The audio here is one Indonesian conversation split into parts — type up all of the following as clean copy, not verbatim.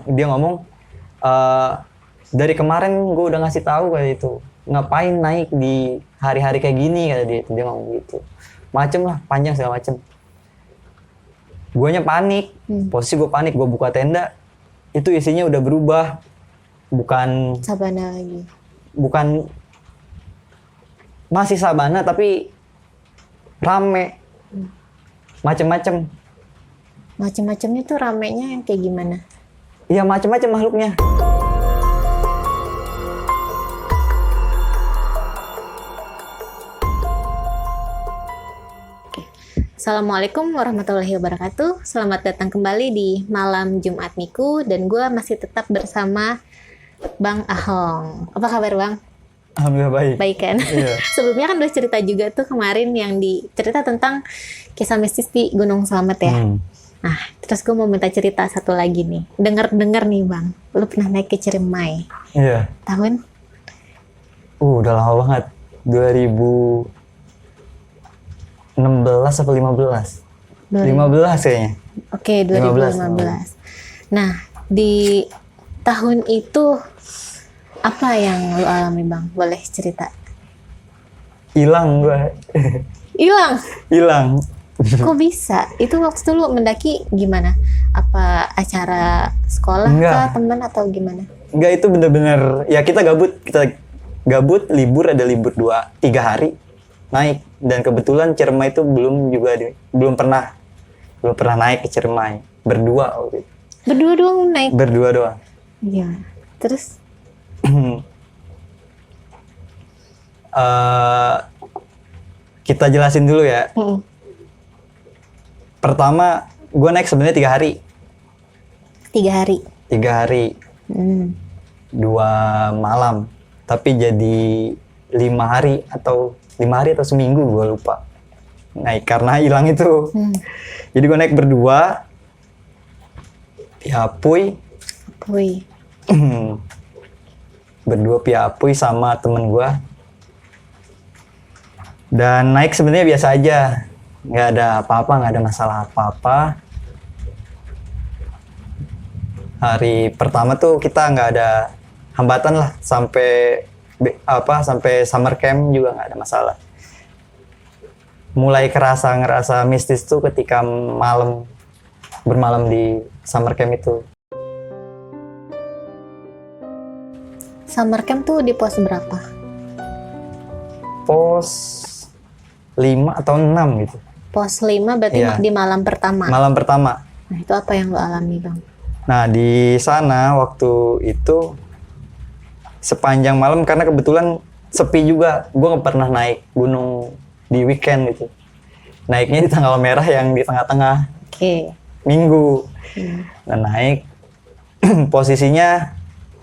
dia ngomong, dari kemarin gue udah ngasih tahu kayak itu, ngapain naik di hari-hari kayak gini, kata dia ngomong gitu. Macem lah, panjang segala macem. Guanya panik, posisi gue panik, gue buka tenda, itu isinya udah berubah, bukan sabana lagi. Bukan masih sabana tapi rame, macem-macem. Macem-macemnya tuh ramenya yang kayak gimana? Iya macem-macem makhluknya. Assalamualaikum warahmatullahi wabarakatuh. Selamat datang kembali di Malam Jumat Miku. Dan gue masih tetap bersama Bang Ahong. Apa kabar Bang? Alhamdulillah baik. Baik kan? Iya. Sebelumnya kan udah cerita juga tuh kemarin yang cerita tentang kisah mistis di Gunung Slamet ya. Nah, terus gue mau minta cerita satu lagi nih. Dengar nih Bang, lu pernah naik ke Ciremai. Iya. Tahun? Udah lama banget. 2016 atau 15? 15 kayaknya. Oke, 2015. Nah, di tahun itu apa yang lu alami Bang? Boleh cerita? Hilang gue. Hilang? Hilang. Kok bisa? Itu waktu itu lu mendaki gimana? Apa acara sekolah kah, teman atau gimana? Enggak, itu bener-bener ya kita gabut, libur, ada libur 2-3 hari naik. Dan kebetulan Ciremai itu belum pernah naik ke Ciremai berdua waktu itu. Berdua doang naik? Berdua doang. Iya. Terus? Kita jelasin dulu ya. Pertama, gue naik sebenarnya 3 hari. 3 hari? 3 hari. 2 malam. Tapi jadi 5 hari atau seminggu, gue lupa. Naik karena hilang itu. Jadi gue naik berdua. Piapuy. Berdua Piapuy sama temen gue. Dan naik sebenarnya biasa aja. Nggak ada apa-apa, nggak ada masalah apa-apa. Hari pertama tuh kita nggak ada hambatan lah, sampai summer camp juga nggak ada masalah. Mulai ngerasa mistis tuh ketika bermalam di summer camp itu. Summer camp tuh di pos berapa? Pos 5 atau 6 gitu. Pos 5 berarti di malam pertama? Malam pertama. Nah, itu apa yang lo alami Bang? Nah, di sana waktu itu sepanjang malam, karena kebetulan sepi juga. Gue nggak pernah naik gunung di weekend gitu. Naiknya di tanggal merah yang di tengah-tengah. Minggu. Nah, naik. Posisinya,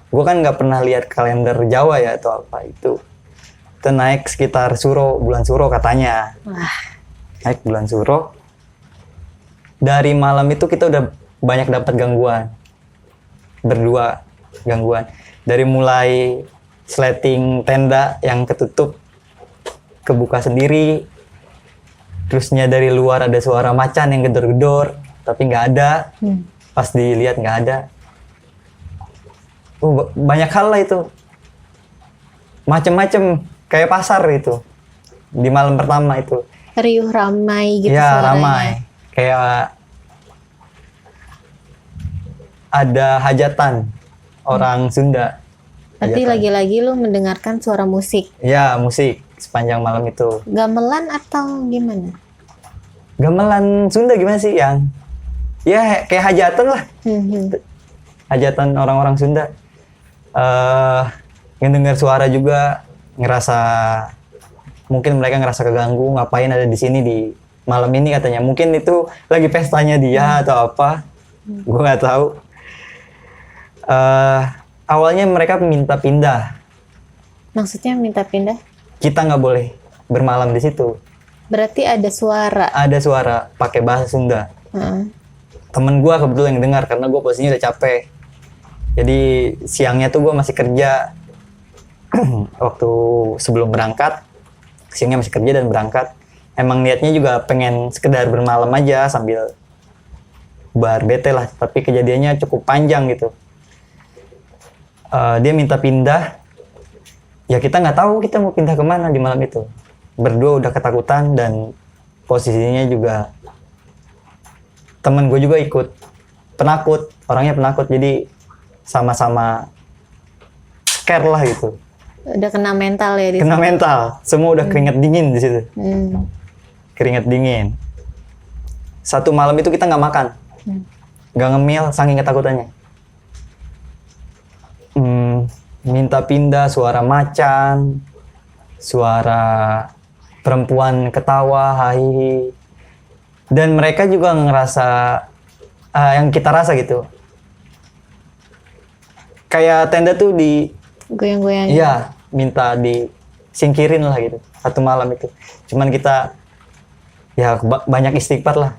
gue kan nggak pernah lihat kalender Jawa ya atau apa itu. Kita naik sekitar bulan Suro katanya. Wah. Naik bulan Suro. Dari malam itu kita udah banyak dapat gangguan. Berdua gangguan. Dari mulai sleting tenda yang ketutup, kebuka sendiri. Terusnya dari luar ada suara macan yang gedor-gedor, tapi nggak ada. Pas dilihat nggak ada. Banyak hal lah itu. Macem-macem, kayak pasar itu. Di malam pertama itu. Riuh ramai gitu ya, suaranya. Ramai. Kayak ada hajatan orang Sunda. Berarti lagi-lagi lu mendengarkan suara musik? Ya, musik sepanjang malam itu. Gamelan atau gimana? Gamelan Sunda gimana sih yang? Ya kayak hajatan lah. Hajatan orang-orang Sunda. Ngedengar suara juga, mungkin mereka ngerasa keganggu, ngapain ada di sini di malam ini katanya. Mungkin itu lagi pestanya dia atau apa. Gue nggak tahu. Awalnya mereka minta pindah. Maksudnya minta pindah? Kita nggak boleh bermalam di situ. Berarti ada suara? Ada suara, pakai bahasa Sunda. Temen gue kebetulan yang dengar, karena gue posisinya udah capek. Jadi siangnya tuh gue masih kerja. Waktu sebelum berangkat, siangnya masih kerja dan berangkat. Emang niatnya juga pengen sekedar bermalam aja sambil bete lah. Tapi kejadiannya cukup panjang gitu. Dia minta pindah. Ya kita nggak tahu kita mau pindah kemana di malam itu. Berdua udah ketakutan dan posisinya juga temen gue juga ikut penakut, orangnya penakut, jadi sama-sama scare lah gitu. Udah kena mental ya di Kena situ? mental, semua udah keringat dingin di situ. Keringat dingin. Satu malam itu kita nggak makan, nggak ngemil saking ketakutannya. Minta pindah, suara macan, suara perempuan ketawa, hahihi. Dan mereka juga ngerasa yang kita rasa gitu. Kayak tenda tuh di Goyang-goyang. iya, minta disingkirin lah gitu. Satu malam itu. Cuman kita ya banyak istighfar lah.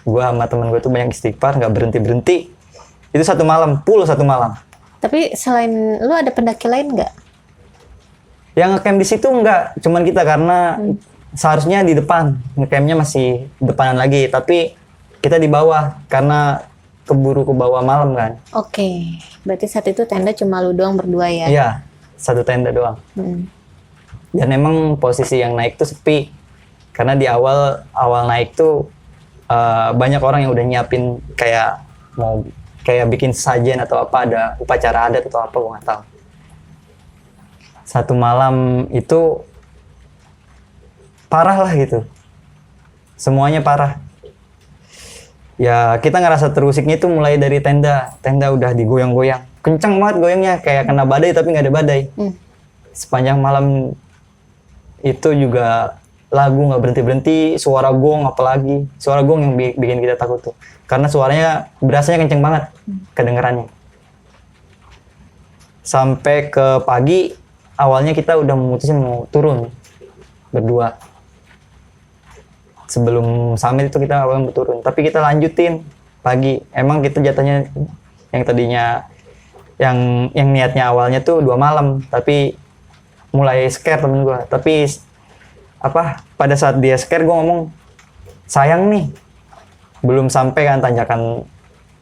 Gua sama temen gue tuh banyak istighfar, nggak berhenti-berhenti. Itu satu malam, full satu malam. Tapi selain lu ada pendaki lain nggak? Yang ngecamp di situ enggak, cuman kita karena seharusnya di depan, ngecampnya masih depanan lagi, tapi kita di bawah karena keburu ke bawah malam kan. Oke, berarti saat itu tenda cuma lu doang berdua ya? Iya, satu tenda doang. Dan emang posisi yang naik tuh sepi, karena di awal naik tuh banyak orang yang udah nyiapin kayak mau kayak bikin sajian atau apa, ada upacara adat atau apa, gue nggak tahu. Satu malam itu parah lah gitu, semuanya parah. Ya kita ngerasa terusiknya itu mulai dari tenda udah digoyang-goyang, kenceng banget goyangnya, kayak kena badai tapi nggak ada badai. Sepanjang malam itu juga lagu nggak berhenti-berhenti, suara gong apalagi, suara gong yang bikin kita takut tuh, karena suaranya berasanya kenceng banget kedengerannya. Sampai ke pagi, awalnya kita udah memutusin mau turun berdua. Sebelum summit itu kita awalnya mau turun, tapi kita lanjutin pagi. Emang kita jatahnya yang tadinya yang niatnya awalnya tuh 2 malam, tapi mulai scare temen gue. Tapi pada saat dia scare, gue ngomong, sayang nih belum sampai kan, tanjakan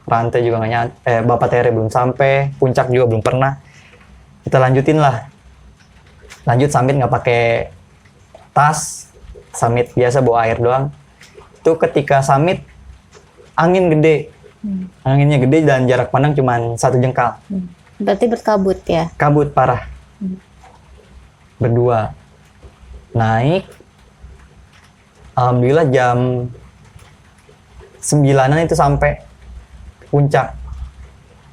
rantai juga nggak nyampe, Bapak Tere belum sampai, puncak juga belum pernah, kita lanjutin lah. Lanjut summit nggak pakai tas, summit biasa bawa air doang. Itu ketika summit angin gede, anginnya gede dan jarak pandang cuma 1 jengkal. Berarti berkabut ya? Kabut parah. Berdua naik, alhamdulillah jam 9-an itu sampai puncak.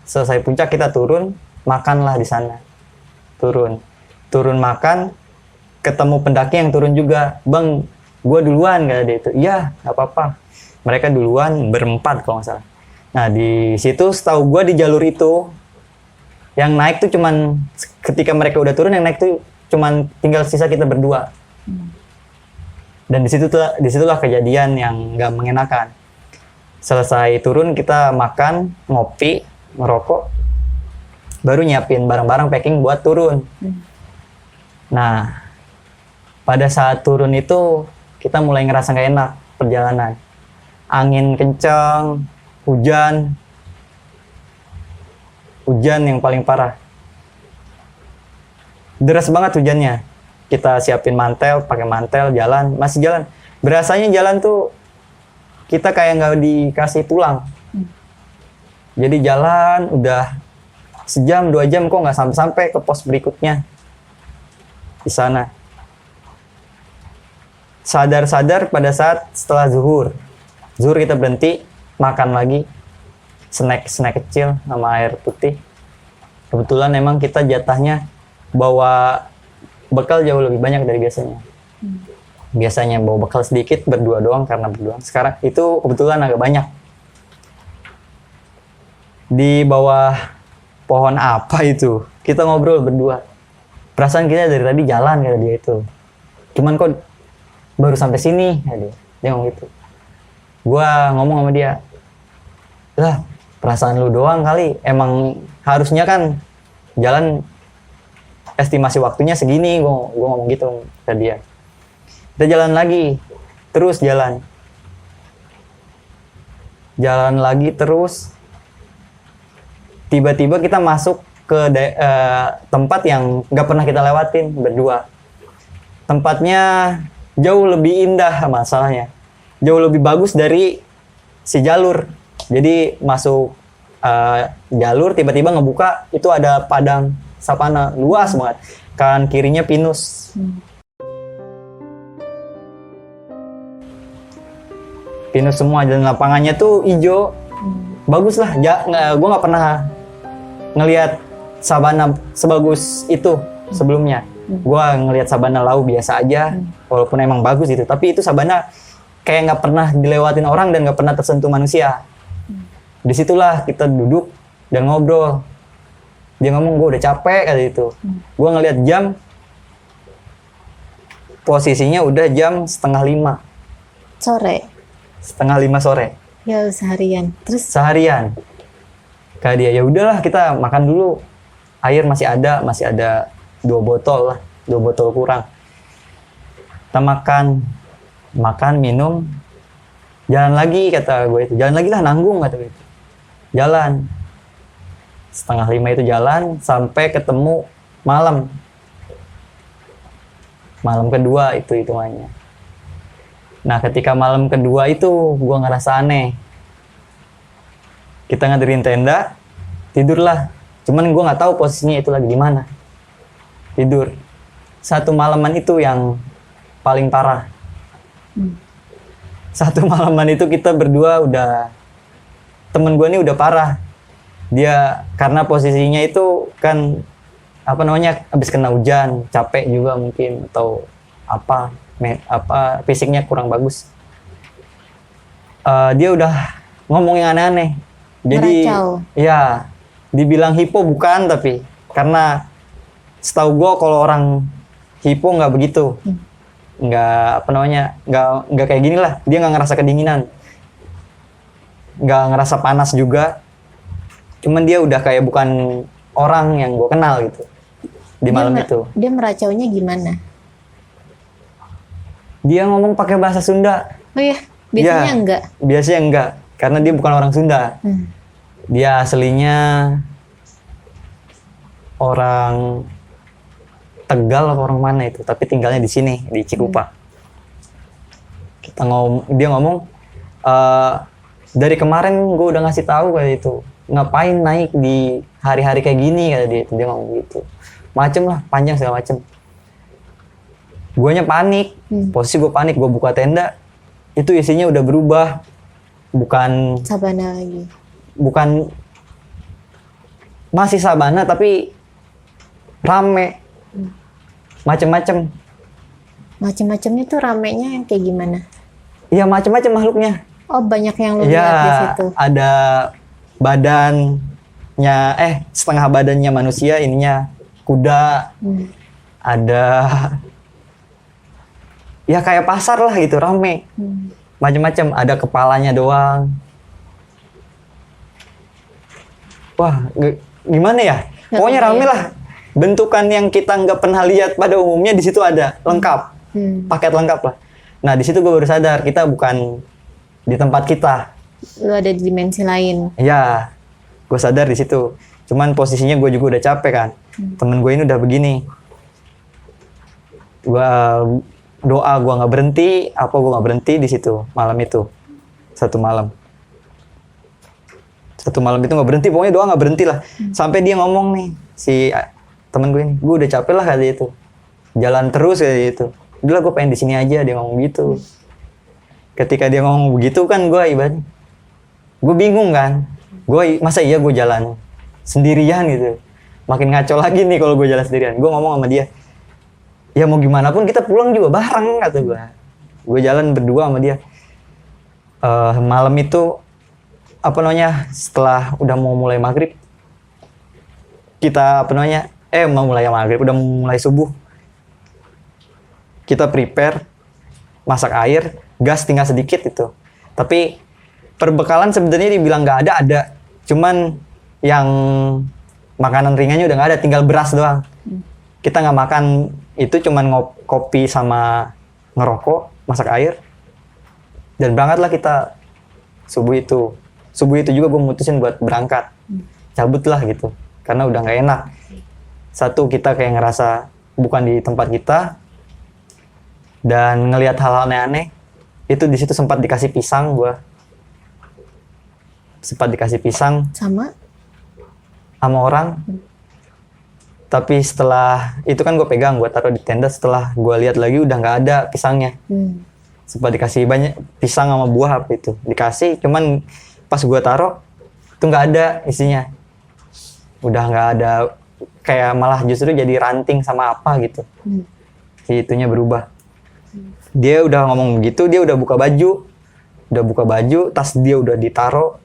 Selesai puncak kita turun, makanlah di sana. Turun makan, ketemu pendaki yang turun juga. Bang, gue duluan kata dia itu. Iya, nggak apa-apa. Mereka duluan berempat kalau nggak salah. Nah di situ setahu gue di jalur itu yang naik tuh cuman ketika mereka udah turun, yang naik tuh cuman tinggal sisa kita berdua. Dan disitulah kejadian yang nggak mengenakan. Selesai turun kita makan, ngopi, ngerokok, baru nyiapin barang-barang packing buat turun. Nah pada saat turun itu kita mulai ngerasa nggak enak perjalanan. Angin kencang, hujan yang paling parah. Deras banget hujannya. Kita siapin mantel, pakai mantel, masih jalan. Berasanya jalan tuh kita kayak nggak dikasih pulang. Jadi jalan udah sejam, 2 jam kok nggak sampai ke pos berikutnya di sana. Sadar pada saat setelah zuhur kita berhenti, makan lagi, snack kecil sama air putih. Kebetulan emang kita jatahnya bawa bekal jauh lebih banyak dari biasanya. Biasanya bawa bekal sedikit, berdua doang karena berdua. Sekarang itu kebetulan agak banyak. Di bawah pohon apa itu, kita ngobrol berdua. Perasaan kita dari tadi jalan kata dia itu. Cuman kok baru sampai sini, dia ngomong gitu. Gua ngomong sama dia, lah perasaan lu doang kali, emang harusnya kan jalan estimasi waktunya segini, gua ngomong gitu ke dia. Kita jalan lagi, terus jalan lagi terus. Tiba-tiba kita masuk ke tempat yang nggak pernah kita lewatin berdua. Tempatnya jauh lebih indah masalahnya, jauh lebih bagus dari si jalur. Jadi masuk jalur tiba-tiba ngebuka itu ada padang savana luas banget, kanan kirinya pinus. Pinus semua dan lapangannya tuh hijau, bagus lah. Gue nggak pernah ngelihat savana sebagus itu sebelumnya. Gue ngelihat sabana lau biasa aja, walaupun emang bagus itu. Tapi itu sabana kayak nggak pernah dilewatin orang dan nggak pernah tersentuh manusia. Disitulah kita duduk dan ngobrol. Dia ngomong, gue udah capek kata itu. Gue ngelihat jam, posisinya udah jam 4:30 Sore. 4:30 sore. Ya seharian. Terus Seharian. Kayak dia, ya udahlah kita makan dulu. Air masih ada 2 botol lah, 2 botol kurang. Kita makan, minum, jalan lagi kata gue itu. Jalan lagi lah, nanggung kata gue itu. Jalan. 4:30 itu jalan sampai ketemu malam. Malam kedua itu hitungannya. Nah ketika malam kedua itu gue ngerasa aneh. Kita ngadirin tenda, tidurlah. Cuman gue nggak tahu posisinya itu lagi di mana. Tidur. Satu malaman itu yang paling parah. Satu malaman itu kita berdua udah, temen gue ini udah parah. Dia karena posisinya itu kan habis kena hujan, capek juga mungkin atau fisiknya kurang bagus. Dia udah ngomong yang aneh-aneh. Jadi meracau. ya dibilang hipo bukan, tapi karena setahu gue kalau orang hipo nggak begitu, nggak nggak kayak gini lah. Dia nggak ngerasa kedinginan, nggak ngerasa panas juga. Cuman dia udah kayak bukan orang yang gue kenal gitu di malam itu. Dia meracaunya gimana? Dia ngomong pakai bahasa Sunda. Oh iya, biasanya Ya, enggak. Biasanya enggak, karena dia bukan orang Sunda. Dia aslinya orang Tegal atau orang mana itu, tapi tinggalnya di sini di Cikupa. Dia ngomong, dari kemarin gue udah ngasih tahu kayak itu, ngapain naik di hari-hari kayak gini kata dia. Dia ngomong gitu, macem lah, panjang segala macem. Guanya panik, posisi gue panik, gue buka tenda, itu isinya udah berubah, bukan Sabana lagi. bukan masih sabana tapi rame, macem-macem. Macem-macemnya tuh ramenya yang kayak gimana? Iya macem-macem makhluknya. Oh banyak yang lu Iya, lihat di situ. ada badannya, setengah badannya manusia, ininya kuda. Ada, ya kayak pasar lah gitu, rame. Macem-macem, ada kepalanya doang. Wah, gimana ya? Nggak Pokoknya tahu rame ya. lah. Bentukan yang kita nggak pernah lihat pada umumnya di situ ada, lengkap, paket lengkap lah. Nah di situ gue baru sadar kita bukan di tempat kita. Lu ada di dimensi lain. Ya, gue sadar di situ. Cuman posisinya gue juga udah capek kan. Temen gue ini udah begini. Gue doa gue nggak berhenti, gue nggak berhenti di situ malam itu. Satu malam itu nggak berhenti, pokoknya doa nggak berhenti lah. Sampai dia ngomong nih, si temen gue ini, gue udah capek lah kali itu, jalan terus kayak gitu. Udah lah gue pengen di sini aja, dia ngomong gitu. Ketika dia ngomong begitu kan gue ibaratnya, gue bingung kan, masa iya gue jalan sendirian gitu. Makin ngaco lagi nih kalau gue jalan sendirian. Gue ngomong sama dia, ya mau gimana pun kita pulang juga bareng kata gue. Gue jalan berdua sama dia. Malam itu setelah udah mau mulai maghrib, kita mau mulai maghrib, udah mulai subuh, kita prepare masak air, gas tinggal sedikit itu. Tapi perbekalan sebenarnya dibilang nggak ada, cuman yang makanan ringannya udah nggak ada, tinggal beras doang. Kita nggak makan itu, cuman kopi sama ngerokok, masak air, dan berangkatlah kita subuh itu. Subuh itu juga gue mutusin buat berangkat, cabut lah gitu. karena udah nggak enak. Satu, kita kayak ngerasa bukan di tempat kita, dan ngelihat hal-hal aneh-aneh. Itu di situ sempat dikasih pisang gua, Sama? sama orang. Tapi setelah itu kan gue pegang, gue taruh di tenda. Setelah gue lihat lagi udah nggak ada pisangnya. Sempat dikasih banyak pisang sama buah apa itu dikasih, cuman pas gue taruh itu nggak ada isinya. Udah nggak ada, kayak malah justru jadi ranting sama apa gitu. Si itunya berubah. Dia udah ngomong begitu, dia udah buka baju, tas dia udah ditaruh.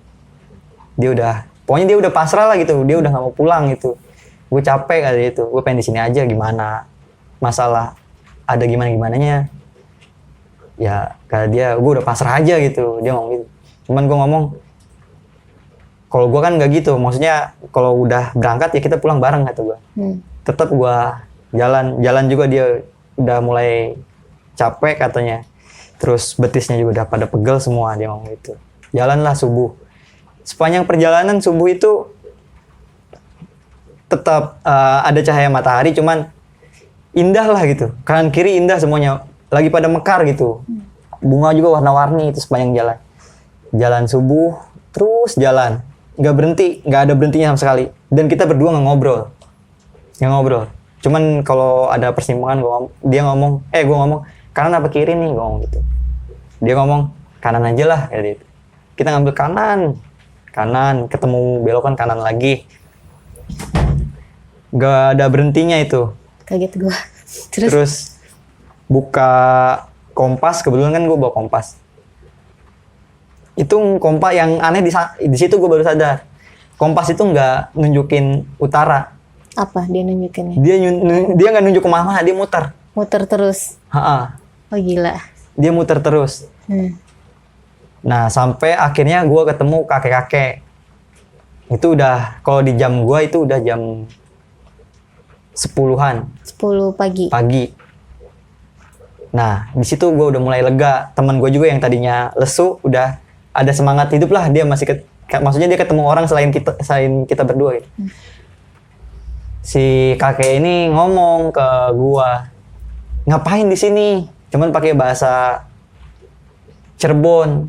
Pokoknya dia udah pasrah lah gitu, dia udah nggak mau pulang gitu. Gue capek kali itu, gue pengen di sini aja, gimana masalah ada gimananya. Ya kata dia, gue udah pasrah aja gitu, dia ngomong gitu. Cuman gue ngomong, kalau gue kan nggak gitu, maksudnya kalau udah berangkat ya kita pulang bareng kata gue. Tetap gue jalan juga, dia udah mulai capek katanya. Terus betisnya juga udah pada pegel semua, dia ngomong gitu. Jalanlah subuh. Sepanjang perjalanan subuh itu tetap ada cahaya matahari, cuman indah lah gitu. Kanan kiri indah semuanya, lagi pada mekar gitu. Bunga juga warna-warni itu sepanjang jalan. Jalan subuh, terus jalan. Nggak berhenti, nggak ada berhentinya sama sekali. Dan kita berdua nggak ngobrol. Cuman kalau ada persimpangan, gue ngomong, kanan apa kiri nih, gue ngomong gitu. Dia ngomong, kanan aja lah, kayak gitu. Kita ngambil kanan, ketemu belokan kanan lagi. Gak ada berhentinya itu. Kaget gue. Terus buka kompas, kebetulan kan gue bawa kompas. Itu kompas yang aneh di situ gue baru sadar. Kompas itu nggak nunjukin utara. Apa dia nunjukinnya? Dia nggak nunjuk ke mana, dia muter. Muter terus. Oh gila. Dia muter terus. Nah sampai akhirnya gue ketemu kakek-kakek. Itu udah, kalau di jam gue itu udah jam 10-an. 10 pagi. Nah, di situ gue udah mulai lega. Teman gue juga yang tadinya lesu udah ada semangat hidup lah. Dia masih maksudnya dia ketemu orang selain kita berdua gitu. Si kakek ini ngomong ke gue, ngapain di sini? Cuman pakai bahasa Cirebon.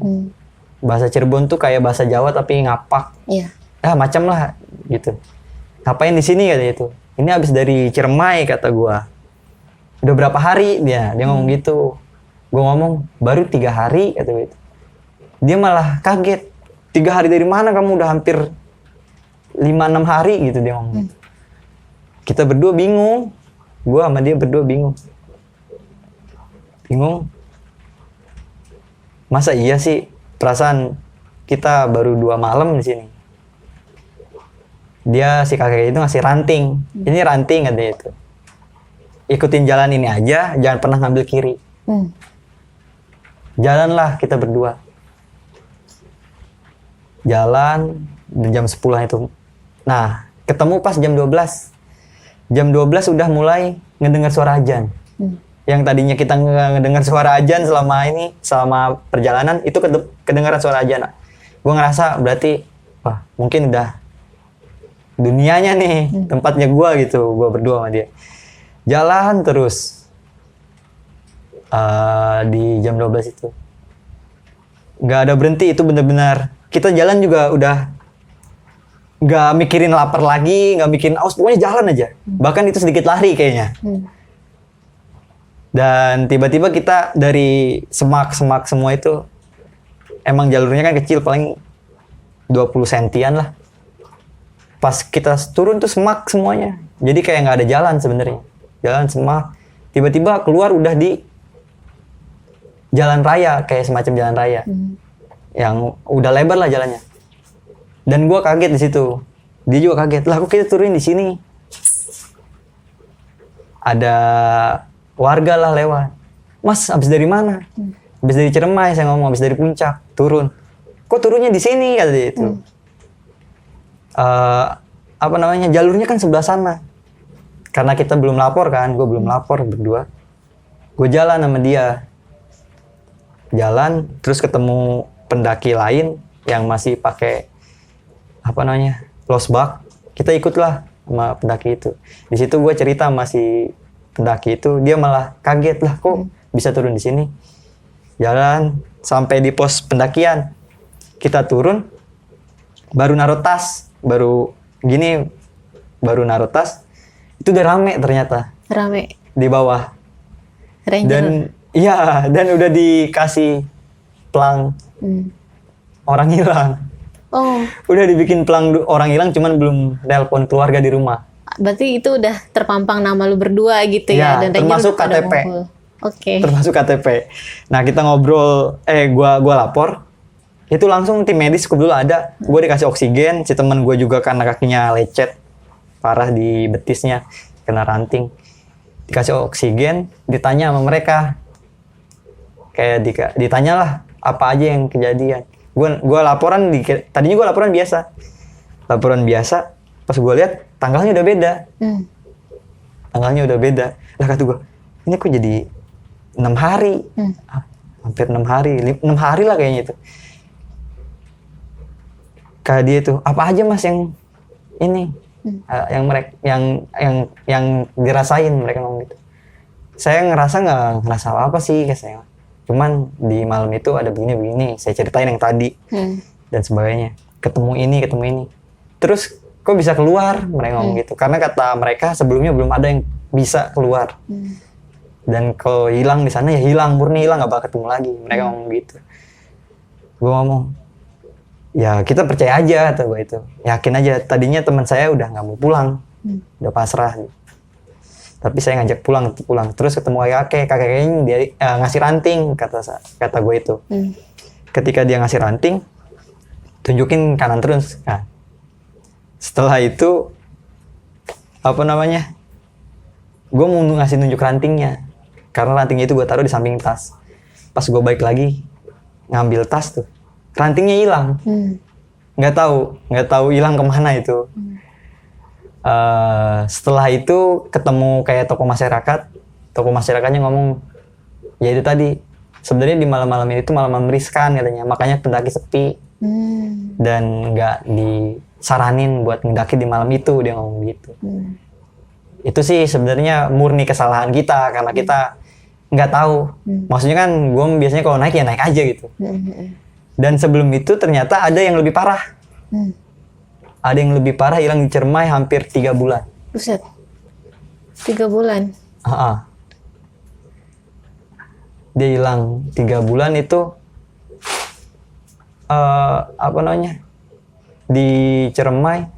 Bahasa Cirebon tuh kayak bahasa Jawa tapi ngapak. Iya. Macam lah gitu. Ngapain di sini katanya itu? Ini habis dari Ciremai kata gua. Udah berapa hari dia ngomong gitu. Gua ngomong baru 3 hari kata gitu. Dia malah kaget. 3 hari dari mana, kamu udah hampir 5-6 hari gitu dia ngomong. Gitu. Kita berdua bingung. Gua sama dia berdua bingung. Masa iya sih, perasaan kita baru 2 malam di sini. Dia si kakek itu ngasih ranting. Ini ranting katanya itu. Ikutin jalan ini aja, jangan pernah ngambil kiri. Jalanlah kita berdua. Jalan jam 10 itu. Nah, ketemu pas jam 12. Jam 12 udah mulai ngedengar suara azan. Yang tadinya kita nggak ngedengar suara azan selama perjalanan, itu kedengaran suara azan. Gue ngerasa berarti, wah mungkin udah dunianya nih, tempatnya gue gitu. Gue berdua sama dia. Jalan terus. Di jam 12 itu. Nggak ada berhenti, itu bener-bener. Kita jalan juga udah nggak mikirin lapar lagi, nggak mikirin aus, pokoknya jalan aja. Bahkan itu sedikit lari kayaknya. Dan tiba-tiba kita dari semak-semak semua itu, emang jalurnya kan kecil, paling 20 sentian lah. Pas kita turun tuh semak semuanya. Jadi kayak nggak ada jalan sebenarnya. Jalan semak. Tiba-tiba keluar udah di jalan raya, kayak semacam jalan raya. Yang udah lebar lah jalannya. Dan gue kaget di situ. Dia juga kaget. Lah kok kita turun di sini? Ada warga lah lewat. Mas, habis dari mana? Habis dari Ciremai, saya ngomong, habis dari puncak. Turun. Kok turunnya di sini? Kata dia itu. Jalurnya kan sebelah sana. Karena kita belum lapor kan, gue belum lapor berdua. Gue jalan sama dia. Jalan, terus ketemu pendaki lain yang masih pakai losbak. kita ikutlah sama pendaki itu. Di situ gue cerita sama si pendaki itu, dia malah kaget lah kok bisa turun di sini. Jalan sampai di pos pendakian, kita turun, baru naruh tas, baru naruh tas, itu udah rame ternyata. Rame. Di bawah. Ranger. Dan udah dikasih pelang orang hilang. Oh, Udah dibikin pelang orang hilang, cuman belum nelpon keluarga di rumah. berarti itu udah terpampang nama lu berdua gitu ya, Ya, dan Ranger termasuk udah pada KTP. ngumpul. Oke. Termasuk KTP. Nah, kita ngobrol, gua lapor. Itu langsung tim medis kebetulan ada. Gue dikasih oksigen, si teman gue juga karena kakinya lecet parah di betisnya, kena ranting. Dikasih oksigen, ditanya sama mereka. Kayak ditanya lah apa aja yang kejadian. Gue laporan tadinya gue laporan biasa. Pas gue lihat tanggalnya udah beda. Tanggalnya udah beda. Lah kata gue, ini kok jadi 6 hari. Hampir 6 hari, 6 hari lah kayaknya itu. Kayak dia tuh, apa aja mas yang ini, yang dirasain, mereka ngomong gitu. Saya nggak ngerasa apa sih, kayak saya. Cuman di malam itu ada begini, saya ceritain yang tadi dan sebagainya. Ketemu ini. Terus kok bisa keluar, mereka ngomong gitu. Karena kata mereka sebelumnya belum ada yang bisa keluar. Dan kalau hilang di sana ya murni hilang, nggak bakal ketemu lagi. Mereka ngomong gitu. Gue ngomong, ya kita percaya aja, kata gue itu. Yakin aja. Tadinya teman saya udah nggak mau pulang, udah pasrah. Tapi saya ngajak pulang. Terus ketemu kakeknya dia ngasih ranting, kata gue itu. Ketika dia ngasih ranting, tunjukin kanan terus. Nah, setelah itu gue mau ngasih nunjuk rantingnya, karena rantingnya itu gue taruh di samping tas. Pas gue balik lagi ngambil tas tuh, rantingnya hilang. Nggak tahu hilang kemana itu. Setelah itu ketemu kayak tokoh masyarakatnya ngomong, ya itu tadi sebenarnya di malam-malam itu malam riskan katanya, makanya pendaki sepi dan nggak disaranin buat mendaki di malam itu, dia ngomong gitu. Itu sih sebenarnya murni kesalahan kita karena kita nggak tahu. Maksudnya kan gue biasanya kalau naik ya naik aja gitu. Dan sebelum itu ternyata ada yang lebih parah. Ada yang lebih parah, hilang di Ciremai hampir 3 bulan. Buset. 3 bulan. Dia hilang 3 bulan itu di Ciremai,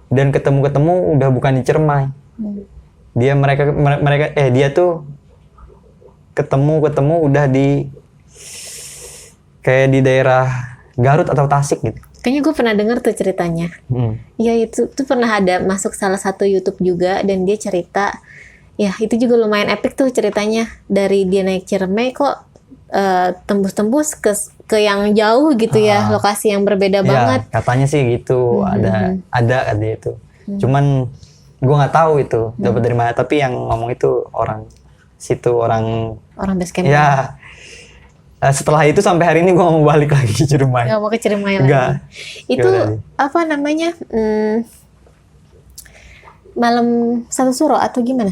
dan ketemu udah bukan di Ciremai. Dia tuh ketemu udah di kayak di daerah Garut atau Tasik gitu. Kayaknya gue pernah dengar tuh ceritanya. Iya, itu tuh pernah ada masuk salah satu YouTube juga, dan dia cerita, ya itu juga lumayan epic tuh ceritanya. Dari dia naik Ciremai kok tembus-tembus ke yang jauh gitu ya, lokasi yang berbeda banget. Katanya sih gitu, ada itu. Cuman gue nggak tahu itu dapat dari mana. Tapi yang ngomong itu orang situ, orang base camp. Ya. Setelah itu sampai hari ini gue gak mau balik lagi ke Ciremai. Gak mau ke Ciremai lagi. Itu apa namanya? Malam satu suro atau gimana?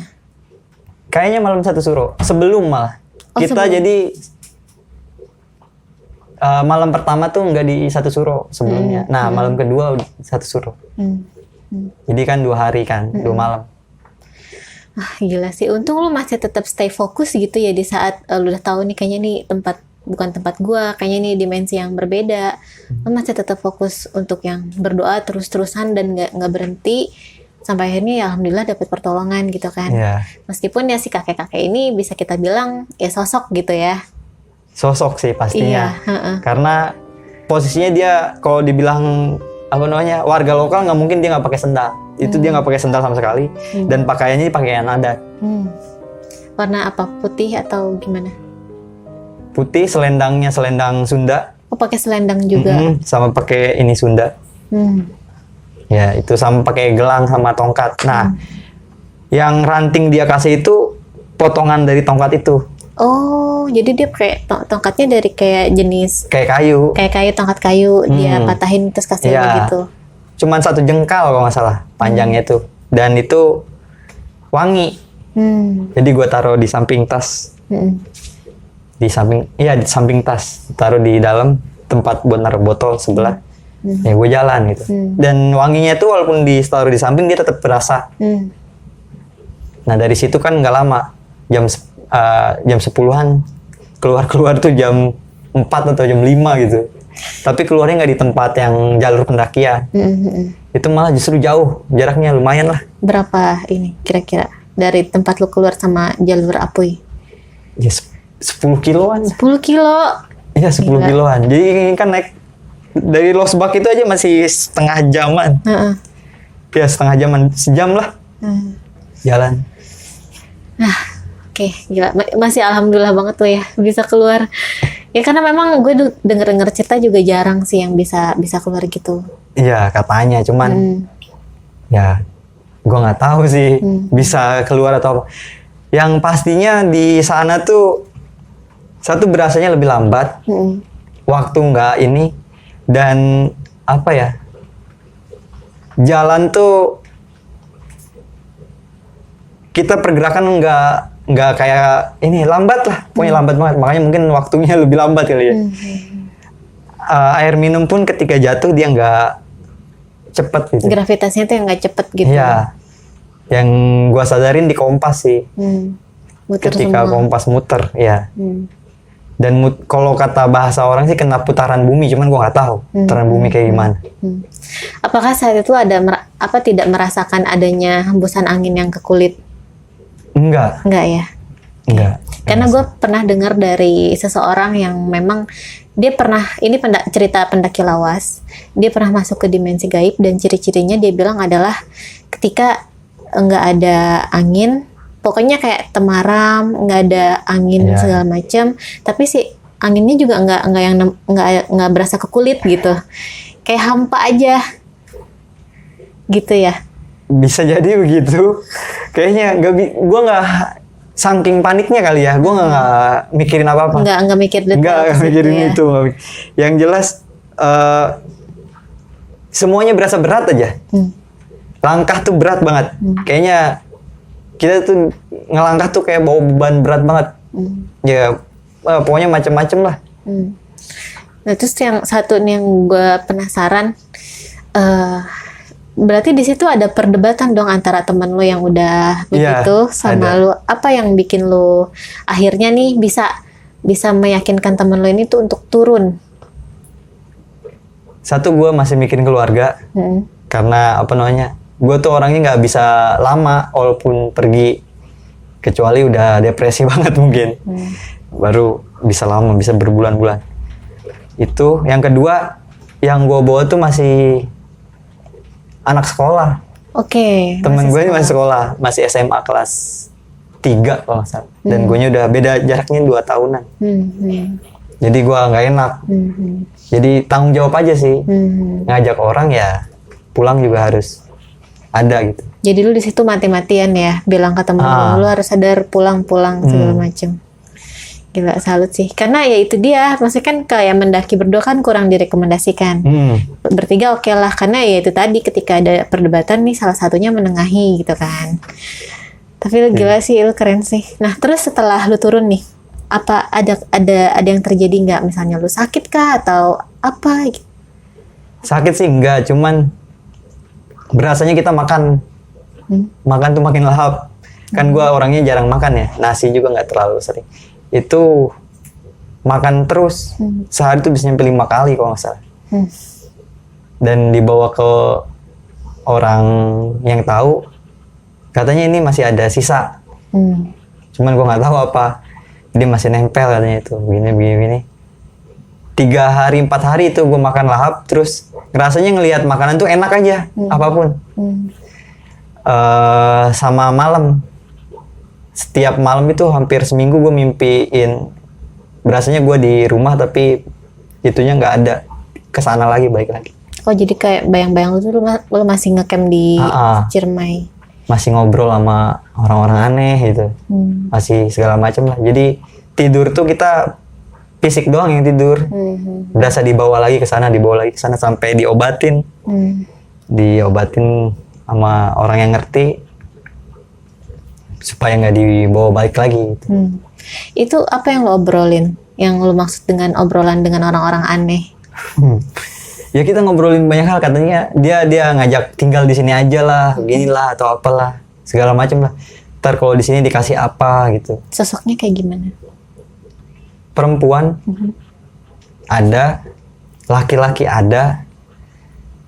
Kayaknya malam satu suro. Sebelum malah. Kita sebelum. Jadi malam pertama tuh nggak di satu suro sebelumnya. Nah malam kedua satu suro. Jadi kan 2 hari kan, 2 malam. Gila sih. Untung lu masih tetap stay fokus gitu ya di saat lu udah tahu nih kayaknya nih bukan tempat gua, kayaknya nih dimensi yang berbeda. Lu masih tetap fokus untuk yang berdoa terus-terusan dan nggak berhenti sampai akhirnya ya alhamdulillah dapat pertolongan gitu kan. Meskipun ya si kakek-kakek ini bisa kita bilang ya sosok gitu ya. Sosok sih pastinya. Karena posisinya dia kalau dibilang warga lokal nggak mungkin dia nggak pakai sendal. Itu dia nggak pakai sendal sama sekali, dan pakaiannya pakaian adat. Warna apa? Putih atau gimana? Putih, selendangnya selendang Sunda. Oh, pakai selendang juga. Sama pakai ini Sunda. Ya itu sama pakai gelang sama tongkat. Nah, yang ranting dia kasih itu potongan dari tongkat itu. Oh, jadi dia pakai tongkatnya dari kayak jenis kayak kayu, tongkat kayu, dia patahin terus kasih gitu. cuman 1 jengkal kalau nggak salah panjangnya itu, dan itu wangi. Jadi gue taruh di samping tas, di samping tas, taruh di dalam tempat buat naruh botol sebelah. Ya gue jalan gitu. Dan wanginya itu walaupun ditaruh di samping dia tetap berasa. Nah dari situ kan nggak lama, jam 10-an keluar tuh jam 4 atau jam 5 gitu. Tapi keluarnya nggak di tempat yang jalur pendakian. Itu malah justru jauh, jaraknya lumayan lah. Berapa ini kira-kira dari tempat lu keluar sama jalur Apuy? Ya 10 kiloan. 10 kilo. Iya 10 Gila. kiloan. Jadi kan naik dari Losbak itu aja masih setengah jaman. Ya setengah jaman, sejam lah jalan. Nah, oke, gila. Masih alhamdulillah banget tuh ya bisa keluar. Ya karena memang gue denger cerita juga jarang sih yang bisa keluar gitu. Iya katanya, cuman ya gue nggak tahu sih bisa keluar atau apa. Yang pastinya di sana tuh satu berasanya lebih lambat, waktu nggak ini, dan apa ya, jalan tuh kita pergerakan nggak kayak ini, lambat lah, pokoknya lambat banget, makanya mungkin waktunya lebih lambat kali ya. Air minum pun ketika jatuh dia nggak cepet gitu. Gravitasinya tuh yang nggak cepet gitu. Iya, yang gua sadarin di kompas sih, Muter ketika semua. kompas muter, ya. Dan kalau kata bahasa orang sih kena putaran bumi, cuman gua nggak tahu putaran bumi kayak gimana. Apakah saat itu ada tidak merasakan adanya hembusan angin yang ke kulit? Enggak, Enggak ya? enggak. Karena gue pernah dengar dari seseorang yang memang dia pernah, ini cerita pendaki lawas, dia pernah masuk ke dimensi gaib dan ciri-cirinya dia bilang adalah ketika nggak ada angin, pokoknya kayak temaram, nggak ada angin segala macam, tapi si anginnya juga nggak berasa ke kulit gitu, kayak hampa aja, gitu ya. Bisa jadi begitu. Kayaknya gue nggak, saking paniknya kali ya, gue nggak mikirin apa-apa. Nggak mikir detail. Nggak mikirin ya. itu. Yang jelas semuanya berasa berat aja. Langkah tuh berat banget. Kayaknya kita tuh ngelangkah tuh kayak bawa beban berat banget. Ya pokoknya macem-macem lah. Nah terus yang satu nih yang gue penasaran, berarti di situ ada perdebatan dong antara teman lo yang udah begitu sama ada. lo. Apa yang bikin lo akhirnya nih bisa meyakinkan teman lo ini tuh untuk turun? Satu, gue masih mikirin keluarga. Karena apa namanya, gue tuh orangnya nggak bisa lama walaupun pergi, kecuali udah depresi banget mungkin. Baru bisa lama, bisa berbulan-bulan. Itu. Yang kedua, yang gue bawa tuh masih anak sekolah. Oke. Temen gue ini masih sekolah, masih SMA kelas 3 kalau nggak salah. Dan gue udah beda jaraknya 2 tahunan. Jadi gue nggak enak. Jadi tanggung jawab aja sih. Ngajak orang ya pulang juga harus ada gitu. Jadi lu di situ mati-matian ya, bilang ke temen lu harus sadar pulang-pulang segala macem. Gila, salut sih. Karena ya itu dia, maksudnya kan kayak mendaki berdua kan kurang direkomendasikan. Bertiga oke lah, karena ya itu tadi ketika ada perdebatan nih salah satunya menengahi gitu kan. Tapi lu gila sih, lu keren sih. Nah terus setelah lu turun nih, apa ada yang terjadi nggak? Misalnya lu sakit kah atau apa? Gitu. Sakit sih enggak, cuman berasanya kita makan tuh makin lahap. Kan gue orangnya jarang makan ya, nasi juga nggak terlalu sering. Itu makan terus, sehari tuh bisa nyampe 5 kali kalau nggak salah. Dan dibawa ke orang yang tahu, katanya ini masih ada sisa. Cuman gue nggak tahu apa, dia masih nempel katanya itu, begini. 3 hari 4 hari itu gue makan lahap, terus rasanya ngelihat makanan tuh enak aja, apapun. Sama malam, setiap malam itu hampir seminggu gue mimpiin, berasanya gue di rumah tapi itunya nggak ada, kesana lagi, balik lagi. Oh jadi kayak bayang-bayang lu masih ngecamp di Ciremai. Masih ngobrol sama orang-orang aneh gitu, masih segala macam lah. Jadi tidur tuh kita fisik doang yang tidur, berasa dibawa lagi ke sana, sampai diobatin. diobatin sama orang yang ngerti supaya nggak dibawa balik lagi gitu. Itu apa yang lo obrolin? Yang lo maksud dengan obrolan dengan orang-orang aneh? Ya kita ngobrolin banyak hal, katanya dia ngajak tinggal di sini aja lah, beginilah atau apalah, segala macam lah. Ntar kalau di sini dikasih apa gitu. Sosoknya kayak gimana? Perempuan ada, laki-laki ada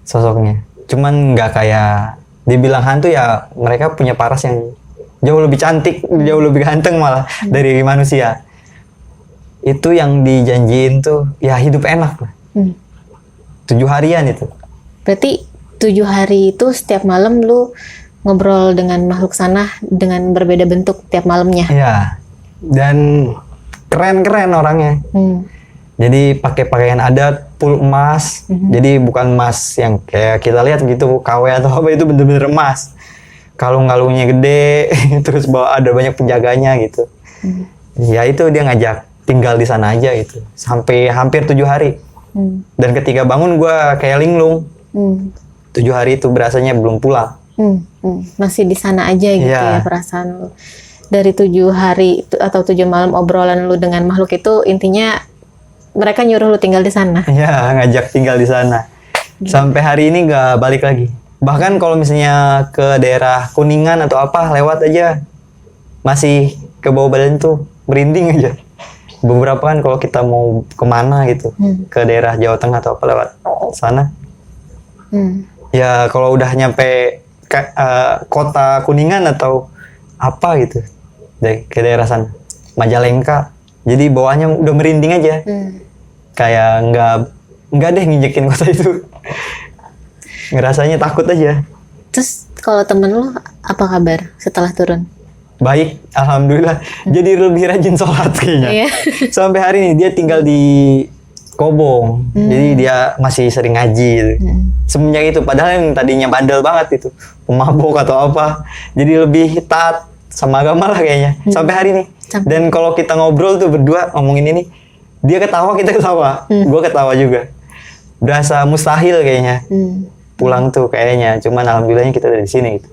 sosoknya. Cuman nggak kayak dibilang hantu ya, mereka punya paras yang jauh lebih cantik, jauh lebih ganteng malah dari manusia. Itu yang dijanjiin tuh ya hidup enak lah. 7 harian itu. Berarti 7 hari itu setiap malam lu ngobrol dengan makhluk sana dengan berbeda bentuk tiap malamnya. Iya. Dan keren-keren orangnya. Jadi pakai pakaian adat, full emas. Jadi bukan emas yang kayak kita lihat gitu KW atau apa, itu bener-bener emas. Kalung-kalungnya gede, terus bawa ada banyak penjaganya gitu. Ya itu dia ngajak tinggal di sana aja gitu. Sampai hampir 7 hari. Dan ketika bangun gue kayak linglung. 7 hari itu berasanya belum pulang. Masih di sana aja gitu ya perasaan lu. Dari 7 hari atau 7 malam obrolan lu dengan makhluk itu, intinya mereka nyuruh lu tinggal di sana. Iya, ngajak tinggal di sana. Sampai hari ini nggak balik lagi. Bahkan kalau misalnya ke daerah Kuningan atau apa, lewat aja masih ke bawah badan tuh merinding aja. Beberapa kan kalau kita mau kemana gitu, ke daerah Jawa Tengah atau apa lewat sana. Ya kalau udah nyampe kota Kuningan atau apa gitu, ke daerah sana, Majalengka, jadi bawahnya udah merinding aja. Kayak nggak deh nginjekin kota itu. Ngerasanya takut aja. Terus kalau temen lu apa kabar setelah turun? Baik, alhamdulillah. Jadi lebih rajin sholat kayaknya. Sampai hari ini dia tinggal di Kobong. Jadi dia masih sering ngaji gitu. Semenjak itu, padahal yang tadinya bandel banget itu, pemabuk atau apa, jadi lebih taat sama agama lah kayaknya. Sampai hari ini. Dan kalau kita ngobrol tuh berdua ngomongin ini, dia ketawa, kita ketawa. Gue ketawa juga. Berasa mustahil kayaknya. Pulang tuh kayaknya. Cuman alhamdulillahnya kita dari sini gitu.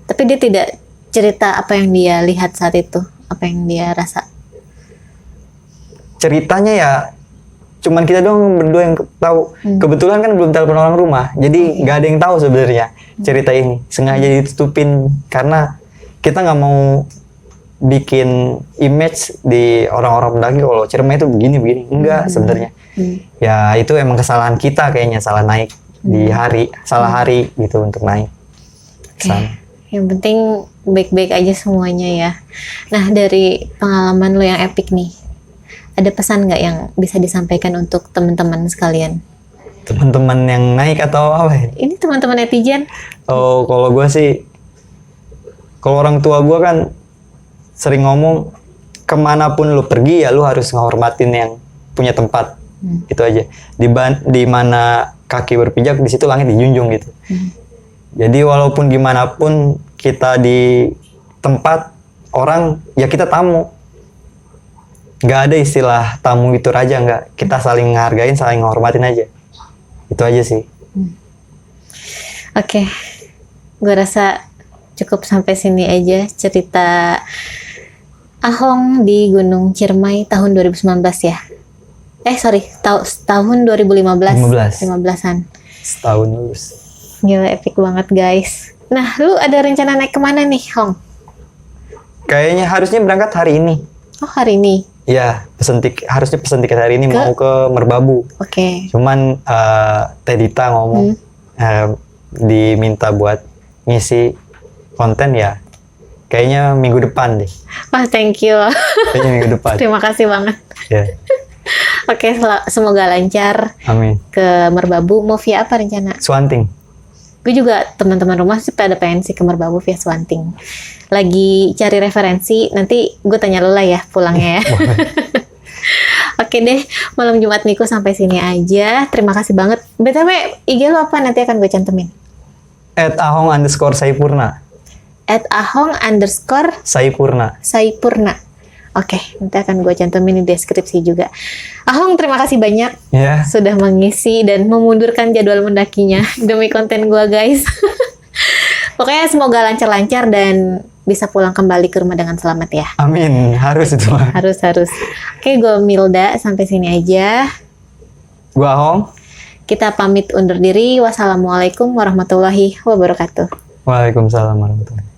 Tapi dia tidak cerita apa yang dia lihat saat itu, apa yang dia rasa. Ceritanya ya cuman kita doang berdua yang tahu. Kebetulan kan belum telepon orang rumah, jadi nggak ada yang tahu sebenarnya cerita ini. Sengaja ditutupin karena kita nggak mau bikin image di orang-orang pendaki kalau Ciremai itu begini. Enggak sebenarnya. Ya itu emang kesalahan kita kayaknya, salah naik di salah hari gitu untuk naik. Yang penting baik-baik aja semuanya ya. Nah, dari pengalaman lo yang epic nih, ada pesan nggak yang bisa disampaikan untuk teman-teman sekalian? Teman-teman yang naik atau apa ya? Ini teman-teman netizen. Oh, kalau gue sih, kalau orang tua gue kan sering ngomong, kemanapun lu pergi ya lu harus ngehormatin yang punya tempat. Itu aja. Di mana kaki berpijak, di situ langit dijunjung gitu. Jadi walaupun gimana pun kita di tempat orang, ya kita tamu. Nggak ada istilah tamu itu raja, nggak. Kita saling ngehargain, saling menghormatin aja. Itu aja sih. Oke. Gue rasa cukup sampai sini aja cerita Ahong di Gunung Ciremai tahun 2019 ya. Tahun 2015. 15-an. Setahun lulus. Gila, epic banget guys. Nah, lu ada rencana naik kemana nih, Hong? Kayaknya harusnya berangkat hari ini. Oh, hari ini? Ya, harusnya pesen tiket hari ini mau ke Merbabu. Oke. Cuman Teh Dita ngomong diminta buat ngisi konten ya. Kayaknya minggu depan deh. Wah, thank you. Kayaknya minggu depan. Terima kasih banget. Ya. Oke, semoga lancar. Amin. Ke Merbabu, mau via apa rencana? Swanting. Gue juga teman-teman rumah sih pada pengen sih ke Merbabu via Swanting. Lagi cari referensi, nanti gue tanya lo lah ya pulangnya ya. Oke deh, malam Jumat Minggu sampai sini aja. Terima kasih banget. BTW, IG lo apa? Nanti akan gue cantumin. @ahong_saipurna. @ahong_saipurna. Oke, nanti akan gue cantumin di deskripsi juga. Ahong, terima kasih banyak Ya. sudah mengisi dan memundurkan jadwal mendakinya demi konten gue, guys. Pokoknya semoga lancar-lancar dan bisa pulang kembali ke rumah dengan selamat ya. Amin. Harus itu mah. Harus. Oke, gue Milda, sampai sini aja. Gua Ahong. Kita pamit undur diri. Wassalamualaikum warahmatullahi wabarakatuh. Waalaikumsalam warahmatullahi.